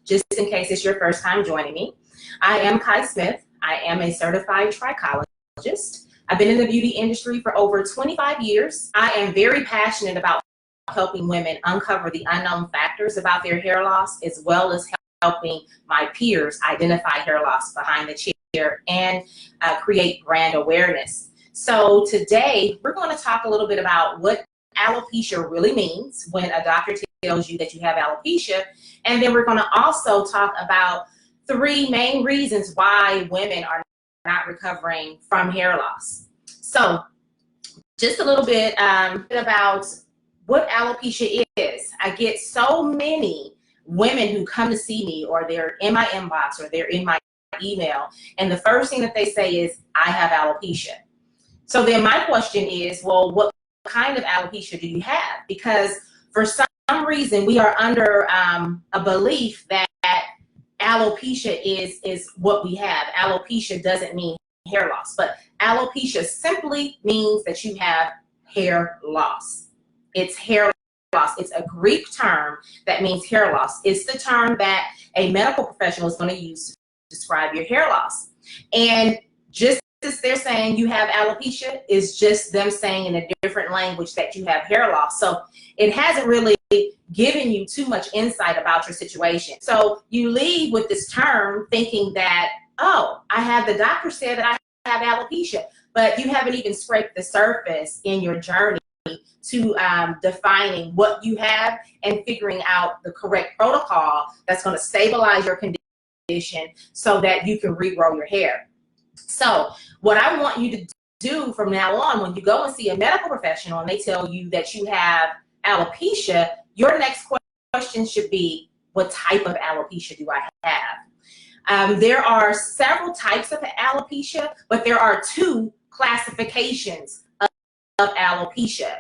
just in case it's your first time joining me. I am Kai Smith. I am a certified trichologist. I've been in the beauty industry for over 25 years. I am very passionate about helping women uncover the unknown factors about their hair loss, as well as helping my peers identify hair loss behind the chair and create brand awareness. So today we're going to talk a little bit about what alopecia really means when a doctor tells you that you have alopecia, and then we're going to also talk about 3 main reasons why women are not recovering from hair loss. So just a little bit about what alopecia is. I get so many women who come to see me, or they're in my inbox, or they're in my email, and the first thing that they say is, I have alopecia. So then my question is, well, what kind of alopecia do you have? Because for some reason we are under a belief that alopecia is what we have. Alopecia doesn't mean hair loss, but alopecia simply means that you have hair loss. It's hair loss. It's a Greek term that means hair loss. It's the term that a medical professional is going to use to describe your hair loss. And just as they're saying you have alopecia, is just them saying in a different language that you have hair loss. So it hasn't really given you too much insight about your situation. So you leave with this term thinking that, oh, the doctor said that I have alopecia, but you haven't even scraped the surface in your journey to defining what you have and figuring out the correct protocol that's going to stabilize your condition so that you can regrow your hair. So what I want you to do from now on, when you go and see a medical professional and they tell you that you have alopecia, your next question should be, what type of alopecia do I have? There are several types of alopecia, but there are 2 classifications of alopecia.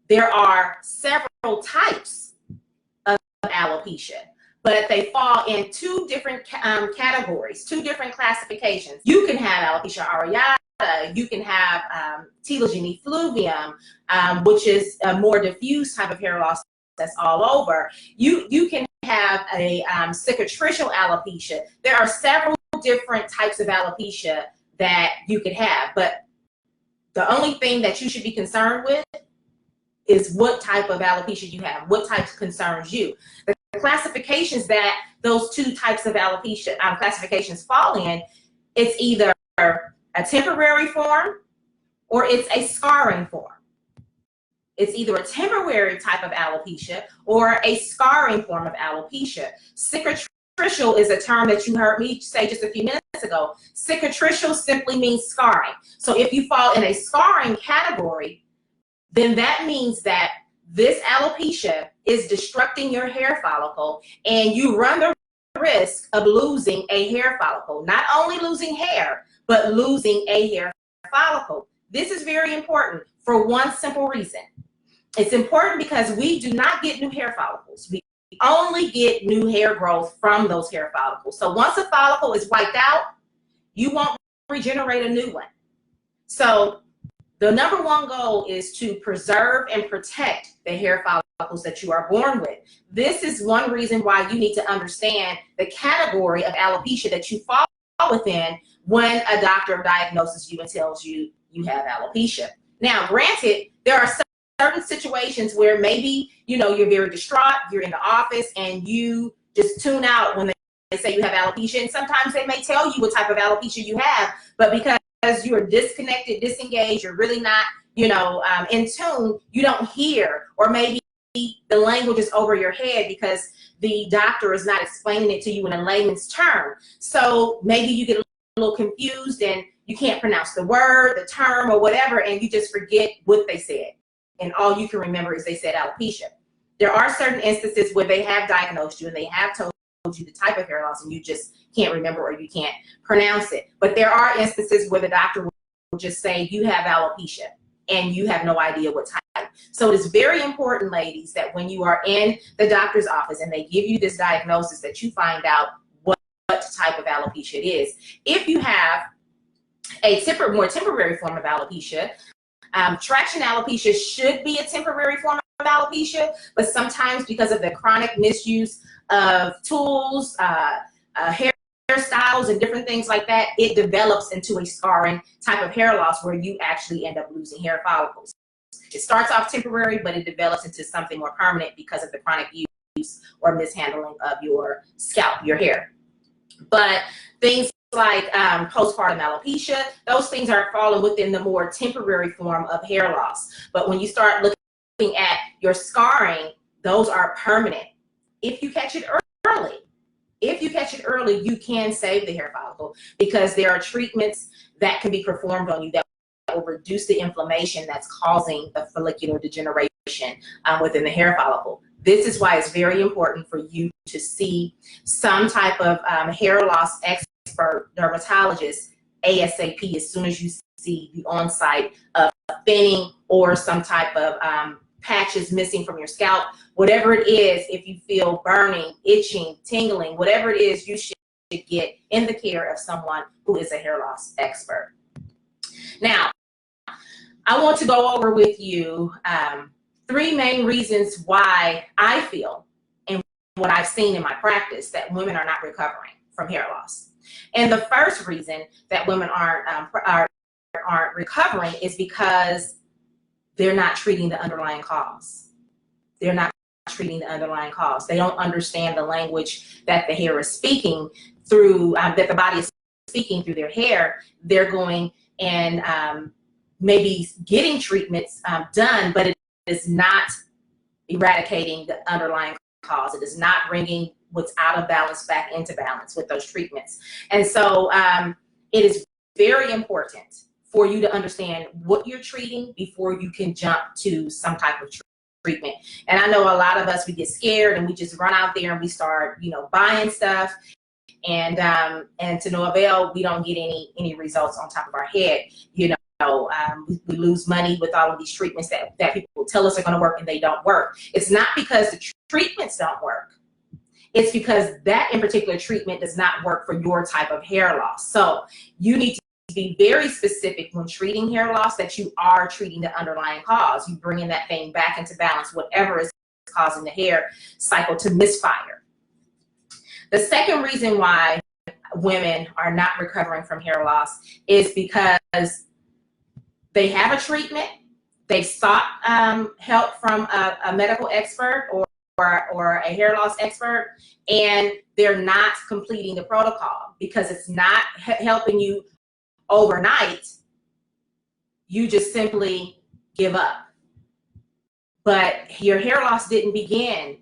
There are several types of alopecia, but they fall in 2 different categories, 2 different classifications. You can have alopecia areata, you can have telogen effluvium, which is a more diffuse type of hair loss that's all over. You can have a cicatricial alopecia. There are several different types of alopecia that you could have, but the only thing that you should be concerned with is what type of alopecia you have, what type concerns you. The classifications that those 2 types of alopecia classifications fall in, it's either a temporary form or it's a scarring form. It's either a temporary type of alopecia or a scarring form of alopecia. Cicatricial is a term that you heard me say just a few minutes ago. Cicatricial simply means scarring. So if you fall in a scarring category, then that means that this alopecia is destructing your hair follicle, and you run the risk of losing a hair follicle. Not only losing hair, but losing a hair follicle. This is very important for one simple reason. It's important because we do not get new hair follicles. We only get new hair growth from those hair follicles. So once a follicle is wiped out, you won't regenerate a new one. So the number 1 goal is to preserve and protect the hair follicles that you are born with. This is one reason why you need to understand the category of alopecia that you fall within when a doctor diagnoses you and tells you you have alopecia. Now, granted, there are certain situations where maybe, you're very distraught, you're in the office, and you just tune out when they say you have alopecia, and sometimes they may tell you what type of alopecia you have, but because you are disconnected, disengaged, you're really not, in tune, you don't hear, or maybe the language is over your head because the doctor is not explaining it to you in a layman's term. So maybe you get a little confused and you can't pronounce the word, the term, or whatever, and you just forget what they said. And all you can remember is they said alopecia. There are certain instances where they have diagnosed you and they have told you the type of hair loss and you just can't remember or you can't pronounce it. But there are instances where the doctor will just say you have alopecia and you have no idea what type. So it is very important, ladies, that when you are in the doctor's office and they give you this diagnosis, that you find out what type of alopecia it is. If you have a more temporary form of alopecia, traction alopecia should be a temporary form of alopecia, but sometimes because of the chronic misuse of tools, hairstyles and different things like that, it develops into a scarring type of hair loss where you actually end up losing hair follicles. It starts off temporary, but it develops into something more permanent because of the chronic use or mishandling of your scalp, your hair. But things like postpartum alopecia, those things are falling within the more temporary form of hair loss. But when you start looking at your scarring, those are permanent. If you catch it early, you can save the hair follicle, because there are treatments that can be performed on you that will reduce the inflammation that's causing the follicular degeneration within the hair follicle. This is why it's very important for you to see some type of hair loss expert dermatologist ASAP as soon as you see the onset of thinning or some type of patches missing from your scalp. Whatever it is, if you feel burning, itching, tingling, whatever it is, you should get in the care of someone who is a hair loss expert. Now, I want to go over with you 3 main reasons why I feel, and what I've seen in my practice, that women are not recovering from hair loss. And the first reason that women aren't recovering is because they're not treating the underlying cause. They're not treating the underlying cause. They don't understand the language that the hair is speaking through, that the body is speaking through their hair. They're going and maybe getting treatments done, but it is not eradicating the underlying cause. It is not bringing what's out of balance back into balance with those treatments. And so it is very important for you to understand what you're treating before you can jump to some type of treatment. And I know a lot of us, we get scared and we just run out there and we start, buying stuff, and to no avail. We don't get any results on top of our head. We lose money with all of these treatments that people tell us are going to work and they don't work. It's not because the treatments don't work. It's because that in particular treatment does not work for your type of hair loss. So you need to be very specific when treating hair loss that you are treating the underlying cause. You bringing that thing back into balance, whatever is causing the hair cycle to misfire. The second reason why women are not recovering from hair loss is because they have a treatment, they sought help from a medical expert or a hair loss expert, and they're not completing the protocol because it's not helping you overnight. You just simply give up. But your hair loss didn't begin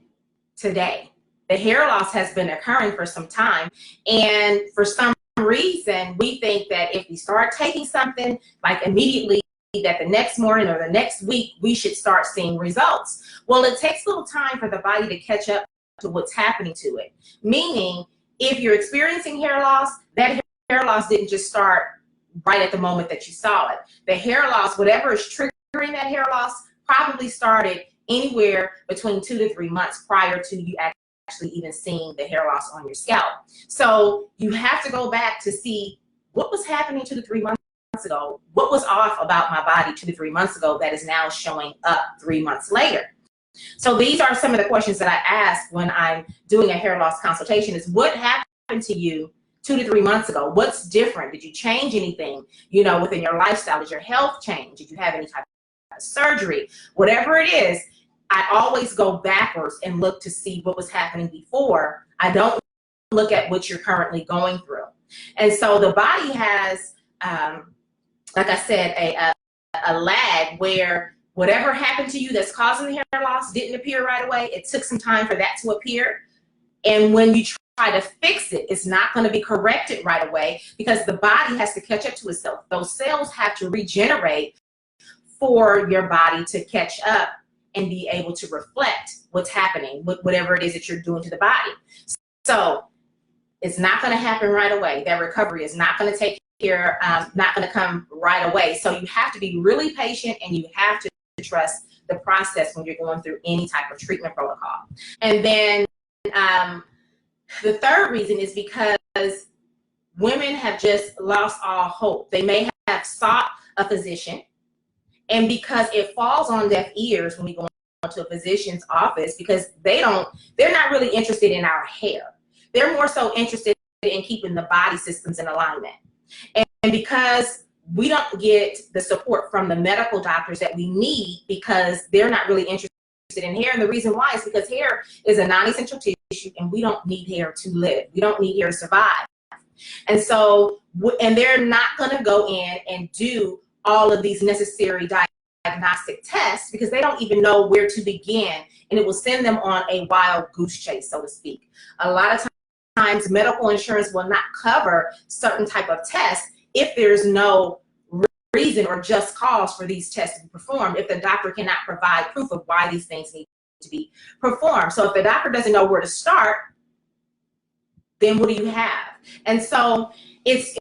today. The hair loss has been occurring for some time, and for some reason we think that if we start taking something like immediately, that the next morning or the next week we should start seeing results. Well, it takes a little time for the body to catch up to what's happening to it. Meaning, if you're experiencing hair loss, that hair loss didn't just start right at the moment that you saw it. The hair loss, whatever is triggering that hair loss, probably started anywhere between 2 to 3 months prior to you actually even seeing the hair loss on your scalp. So you have to go back to see what was happening 2 to 3 months ago. What was off about my body 2 to 3 months ago that is now showing up 3 months later? So these are some of the questions that I ask when I'm doing a hair loss consultation: is what happened to you 2 to 3 months ago? What's different? Did you change anything, within your lifestyle? Did your health change? Did you have any type of surgery? Whatever it is, I always go backwards and look to see what was happening before. I don't look at what you're currently going through. And so the body has, like I said, a lag where whatever happened to you that's causing the hair loss didn't appear right away. It took some time for that to appear. And when you try to fix it, it's not going to be corrected right away because the body has to catch up to itself. Those cells have to regenerate for your body to catch up and be able to reflect what's happening with whatever it is that you're doing to the body. So it's not going to happen right away. That recovery is not going to take care, not going to come right away. So you have to be really patient, and you have to trust the process when you're going through any type of treatment protocol. And then the third reason is because women have just lost all hope. They may have sought a physician, and because it falls on deaf ears when we go to a physician's office because they're not really interested in our hair. They're more so interested in keeping the body systems in alignment. And because we don't get the support from the medical doctors that we need because they're not really interested in hair. And the reason why is because hair is a non-essential tissue and we don't need hair to live. We don't need hair to survive. And so, and they're not going to go in and do all of these necessary diagnostic tests because they don't even know where to begin, and it will send them on a wild goose chase, so to speak. A lot of times medical insurance will not cover certain type of tests if there's no reason or just cause for these tests to be performed, if the doctor cannot provide proof of why these things need to be performed. So if the doctor doesn't know where to start, then what do you have? And so it's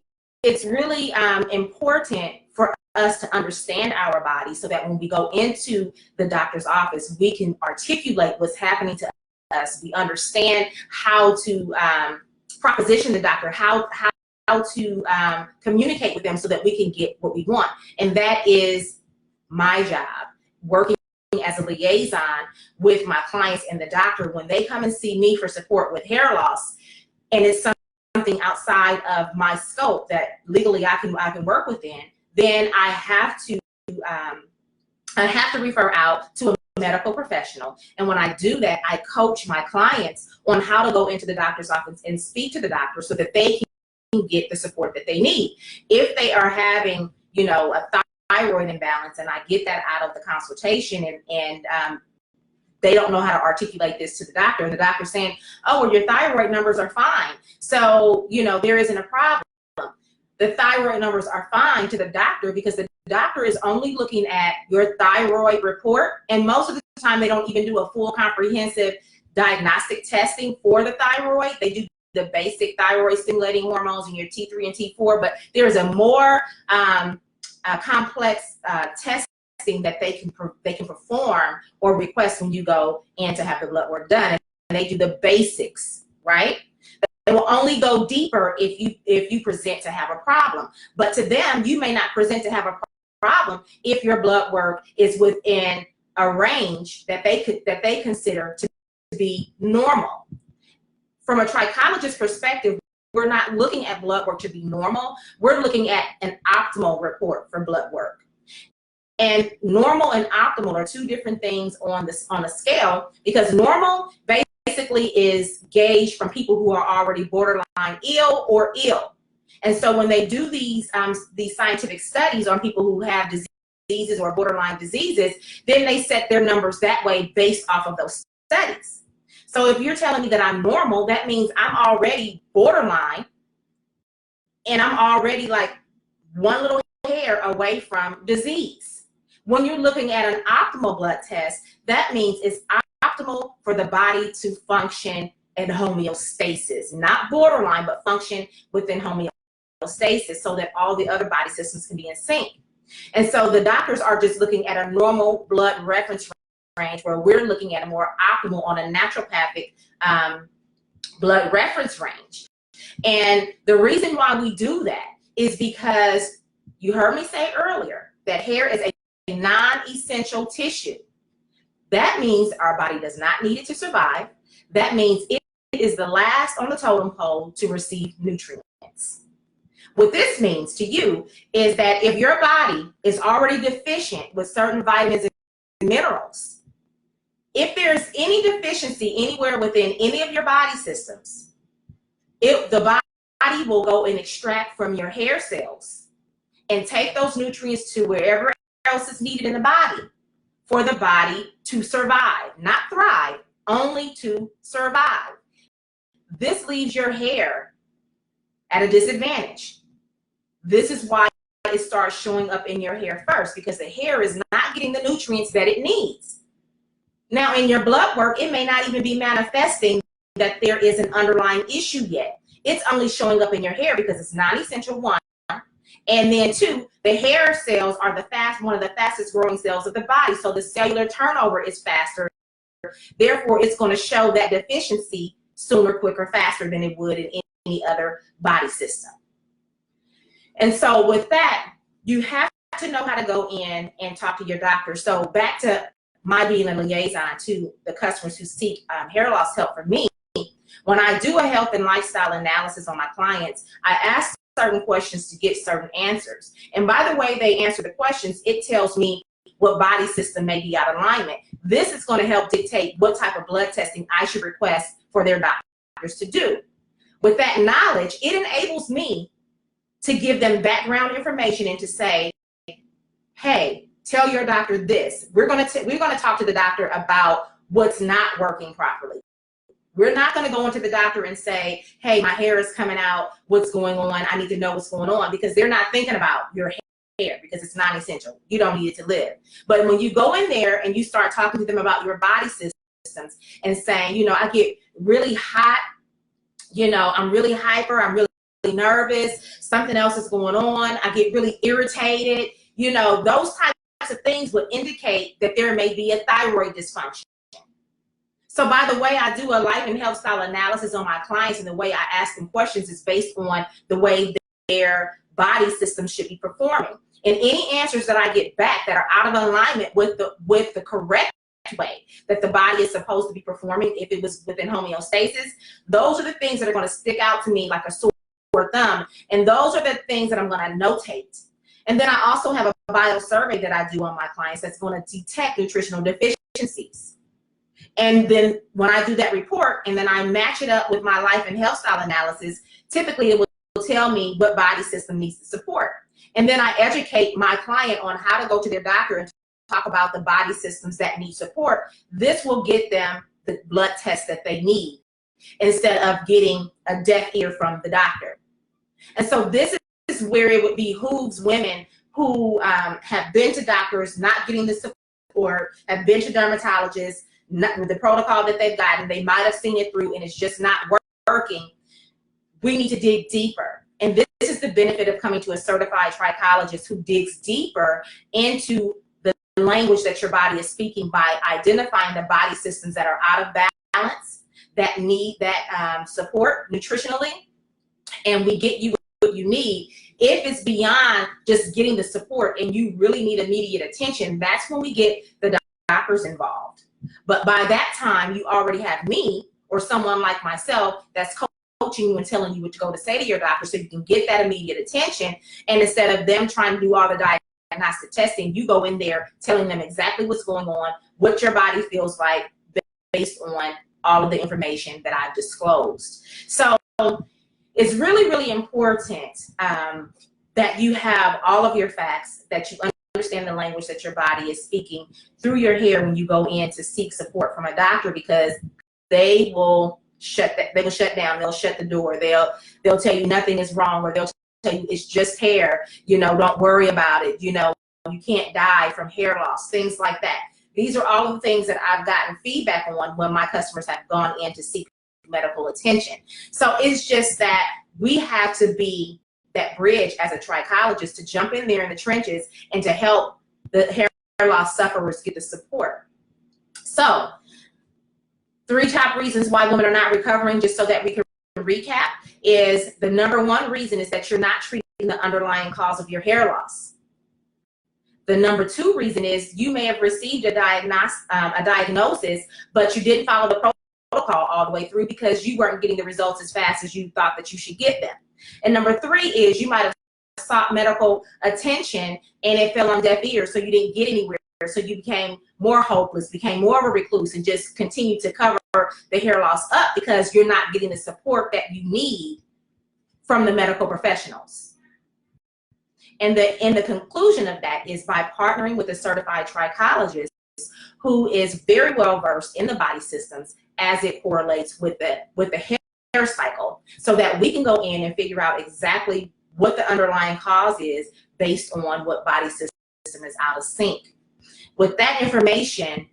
really important for us to understand our body so that when we go into the doctor's office, we can articulate what's happening to us. We understand how to proposition the doctor, how to communicate with them so that we can get what we want. And that is my job, working as a liaison with my clients and the doctor when they come and see me for support with hair loss, and it's something outside of my scope that legally I can work within, then I have to refer out to a medical professional. And when I do that, I coach my clients on how to go into the doctor's office and speak to the doctor so that they can get the support that they need. If they are having, you know, a thyroid imbalance, and I get that out of the consultation, and they don't know how to articulate this to the doctor, and the doctor's saying, oh, well, your thyroid numbers are fine, so, you know, there isn't a problem. The thyroid numbers are fine to the doctor because the doctor is only looking at your thyroid report, and most of the time they don't even do a full comprehensive diagnostic testing for the thyroid. They do the basic thyroid stimulating hormones and your T3 and T4, but there is a more complex testing that they can perform or request when you go in to have the blood work done, and they do the basics, right? They will only go deeper if you present to have a problem, but to them you may not present to have a problem if your blood work is within a range that they consider to be normal. From a trichologist perspective, we're not looking at blood work to be normal. We're looking at an optimal report for blood work. And normal and optimal are two different things on a scale, because normal basically is gauged from people who are already borderline ill or ill. And so when they do these scientific studies on people who have diseases or borderline diseases, then they set their numbers that way based off of those studies. So if you're telling me that I'm normal, that means I'm already borderline, and I'm already like one little hair away from disease. When you're looking at an optimal blood test, that means it's optimal for the body to function in homeostasis, not borderline, but function within homeostasis so that all the other body systems can be in sync. And so the doctors are just looking at a normal blood reference range, where we're looking at a more optimal on a naturopathic blood reference range. And the reason why we do that is because you heard me say earlier that hair is a non-essential tissue. That means our body does not need it to survive. That means it is the last on the totem pole to receive nutrients. What this means to you is that if your body is already deficient with certain vitamins and minerals, if there's any deficiency anywhere within any of your body systems, the body will go and extract from your hair cells and take those nutrients to wherever else is needed in the body for the body to survive, not thrive, only to survive. This leaves your hair at a disadvantage. This is why it starts showing up in your hair first, because the hair is not getting the nutrients that it needs. Now, in your blood work, it may not even be manifesting that there is an underlying issue yet. It's only showing up in your hair because it's non-essential, one. And then two, the hair cells are one of the fastest growing cells of the body. So the cellular turnover is faster. Therefore, it's going to show that deficiency sooner, quicker, faster than it would in any other body system. And so with that, you have to know how to go in and talk to your doctor. So back to my being a liaison to the customers who seek hair loss help from me, when I do a health and lifestyle analysis on my clients, I ask certain questions to get certain answers. And by the way they answer the questions, it tells me what body system may be out of alignment. This is going to help dictate what type of blood testing I should request for their doctors to do. With that knowledge, it enables me to give them background information and to say, hey, tell your doctor this. We're going to talk to the doctor about what's not working properly. We're not going to go into the doctor and say, hey, my hair is coming out. What's going on? I need to know what's going on, because they're not thinking about your hair because it's non-essential. You don't need it to live. But when you go in there and you start talking to them about your body systems and saying, you know, I get really hot, you know, I'm really hyper, I'm really nervous, something else is going on, I get really irritated, you know, those types of things would indicate that there may be a thyroid dysfunction. So by the way I do a life and health style analysis on my clients, and the way I ask them questions is based on the way their body system should be performing. And any answers that I get back that are out of alignment with the correct way that the body is supposed to be performing, if it was within homeostasis, those are the things that are going to stick out to me like a sore thumb. And those are the things that I'm going to notate. And then I also have a bio survey that I do on my clients that's going to detect nutritional deficiencies. And then when I do that report and then I match it up with my life and health style analysis, typically it will tell me what body system needs the support. And then I educate my client on how to go to their doctor and talk about the body systems that need support. This will get them the blood test that they need instead of getting a deaf ear from the doctor. And so this is where it would behooves women who have been to doctors not getting the support, have been to dermatologists, not with the protocol that they've gotten, they might have seen it through and it's just not working. We need to dig deeper. And this is the benefit of coming to a certified trichologist who digs deeper into the language that your body is speaking by identifying the body systems that are out of balance, that need that support nutritionally, and we get you what you need. If it's beyond just getting the support and you really need immediate attention, that's when we get the doctors involved. But by that time, you already have me or someone like myself that's coaching you and telling you what to go to say to your doctor so you can get that immediate attention. And instead of them trying to do all the diagnostic testing, you go in there telling them exactly what's going on, what your body feels like based on all of the information that I've disclosed. So it's really, really important that you have all of your facts, that you understand the language that your body is speaking through your hair when you go in to seek support from a doctor, because they will shut down, they'll shut the door, they'll tell you nothing is wrong, or they'll tell you it's just hair, you know, don't worry about it, you know, you can't die from hair loss, things like that. These are all of the things that I've gotten feedback on when my customers have gone in to seek medical attention. So it's just that we have to be that bridge as a trichologist to jump in there in the trenches and to help the hair loss sufferers get the support. So 3 top reasons why women are not recovering, just so that we can recap, is the number 1 reason is that you're not treating the underlying cause of your hair loss. The number 2 reason is you may have received a diagnosis, but you didn't follow the protocol all the way through because you weren't getting the results as fast as you thought that you should get them. And number 3 is you might have sought medical attention and it fell on deaf ears, so you didn't get anywhere. So you became more hopeless, became more of a recluse, and just continued to cover the hair loss up because you're not getting the support that you need from the medical professionals. And the conclusion of that is by partnering with a certified trichologist who is very well versed in the body systems as it correlates with the hair cycle, so that we can go in and figure out exactly what the underlying cause is based on what body system is out of sync. With that information,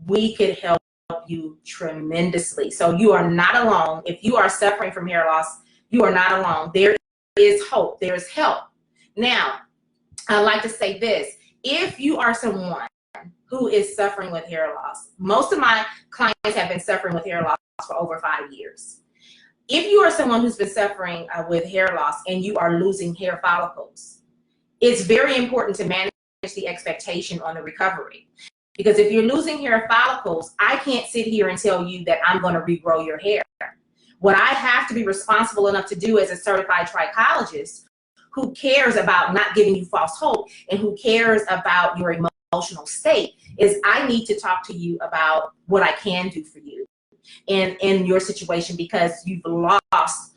we could help you tremendously. So you are not alone. If you are suffering from hair loss, you are not alone. There is hope. There is help. Now, I'd like to say this. If you are someone who is suffering with hair loss, most of my clients have been suffering with hair loss for over 5 years. If you are someone who's been suffering with hair loss and you are losing hair follicles, it's very important to manage the expectation on the recovery. Because if you're losing hair follicles, I can't sit here and tell you that I'm going to regrow your hair. What I have to be responsible enough to do as a certified trichologist who cares about not giving you false hope and who cares about your emotional state is I need to talk to you about what I can do for you in your situation, because you've lost,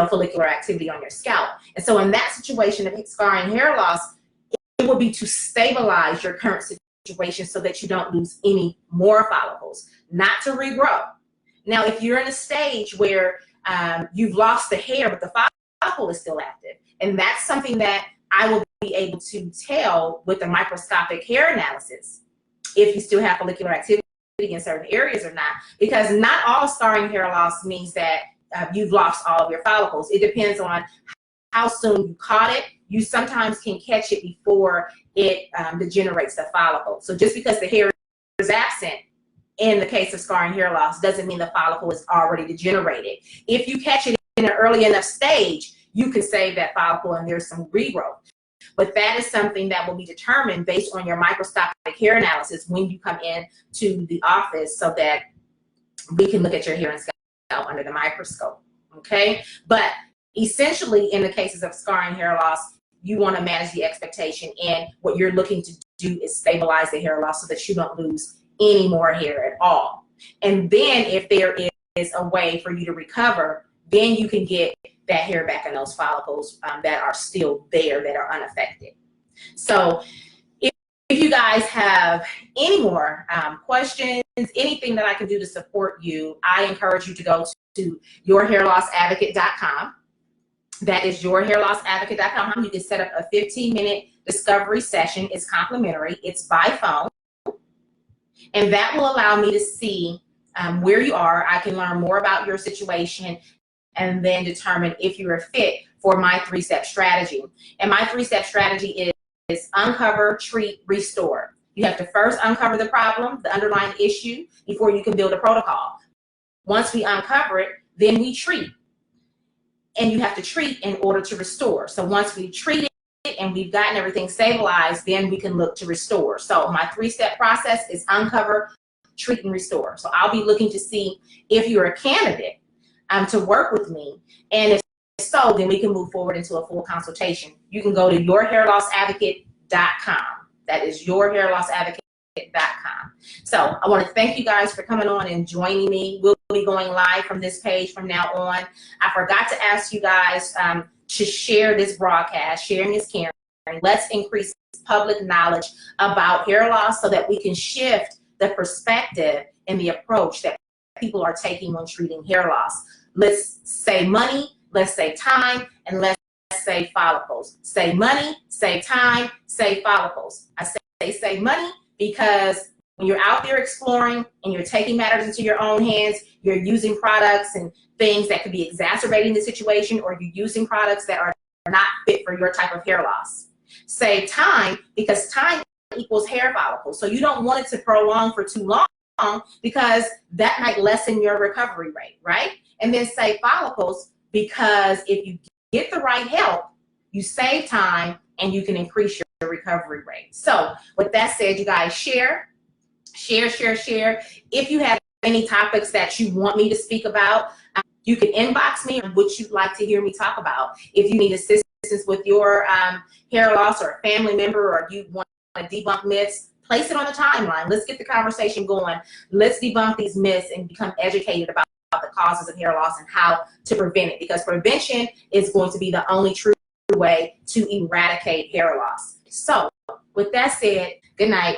follicular activity on your scalp. And so in that situation of scarring hair loss, it would be to stabilize your current situation so that you don't lose any more follicles, not to regrow. Now, if you're in a stage where you've lost the hair, but the follicle is still active, and that's something that I will be able to tell with the microscopic hair analysis, if you still have follicular activity in certain areas or not, because not all scarring hair loss means that you've lost all of your follicles. It depends on how soon you caught it. You sometimes can catch it before it degenerates the follicle. So just because the hair is absent in the case of scarring hair loss doesn't mean the follicle is already degenerated. If you catch it in an early enough stage, you can save that follicle and there's some regrowth. But that is something that will be determined based on your microscopic hair analysis when you come in to the office, so that we can look at your hair and scalp under the microscope, okay? But essentially, in the cases of scarring hair loss, you want to manage the expectation, and what you're looking to do is stabilize the hair loss so that you don't lose any more hair at all. And then if there is a way for you to recover, then you can get that hair back in those follicles that are still there, that are unaffected. So if you guys have any more questions, anything that I can do to support you, I encourage you to go to yourhairlossadvocate.com. That is yourhairlossadvocate.com. You can set up a 15-minute discovery session. It's complimentary. It's by phone. And that will allow me to see where you are. I can learn more about your situation and then determine if you're a fit for my 3-step strategy. And my 3-step strategy is uncover, treat, restore. You have to first uncover the problem, the underlying issue, before you can build a protocol. Once we uncover it, then we treat. And you have to treat in order to restore. So once we treat it and we've gotten everything stabilized, then we can look to restore. So my 3-step process is uncover, treat, and restore. So I'll be looking to see if you're a candidate to work with me. And if so, then we can move forward into a full consultation. You can go to yourhairlossadvocate.com. That is yourhairlossadvocate.com. So I want to thank you guys for coming on and joining me. We'll be going live from this page from now on. I forgot to ask you guys to share this broadcast. Sharing is caring. Let's increase public knowledge about hair loss so that we can shift the perspective and the approach that people are taking when treating hair loss. Let's save money, let's save time, and let's save follicles. Save money, save time, save follicles. I say save money because when you're out there exploring and you're taking matters into your own hands, you're using products and things that could be exacerbating the situation, or you're using products that are not fit for your type of hair loss. Save time because time equals hair follicles. So you don't want it to prolong for too long because that might lessen your recovery rate, right? And then save follicles because if you get the right help, you save time and you can increase your recovery rate. So with that said, you guys share. If you have any topics that you want me to speak about, you can inbox me on what you'd like to hear me talk about. If you need assistance with your hair loss, or a family member, or you want to debunk myths, place it on the timeline. Let's get the conversation going. Let's debunk these myths and become educated about the causes of hair loss and how to prevent it, because prevention is going to be the only true way to eradicate hair loss. So with that said, good night.